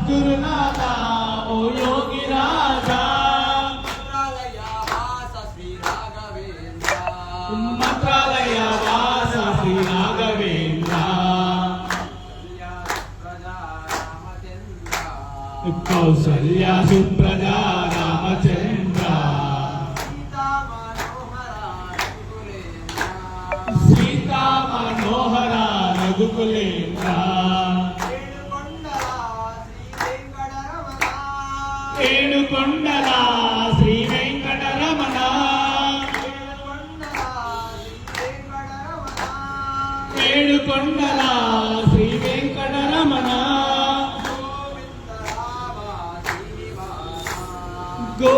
గురునాథా ఓ యోగి రాజా మంత్రాలయ వాస శ్రీ రాఘవేంద్ర మంత్రాలయ వాస శ్రీ రాఘవేంద్ర కౌసల్య సుప్రజా రామచంద్ర సీతా మనోహర రఘుకులేంద్ర ఏడుకొండల శ్రీ వెంకటరమణ ఏడుకొండల శ్రీ వెంకటరమణ గో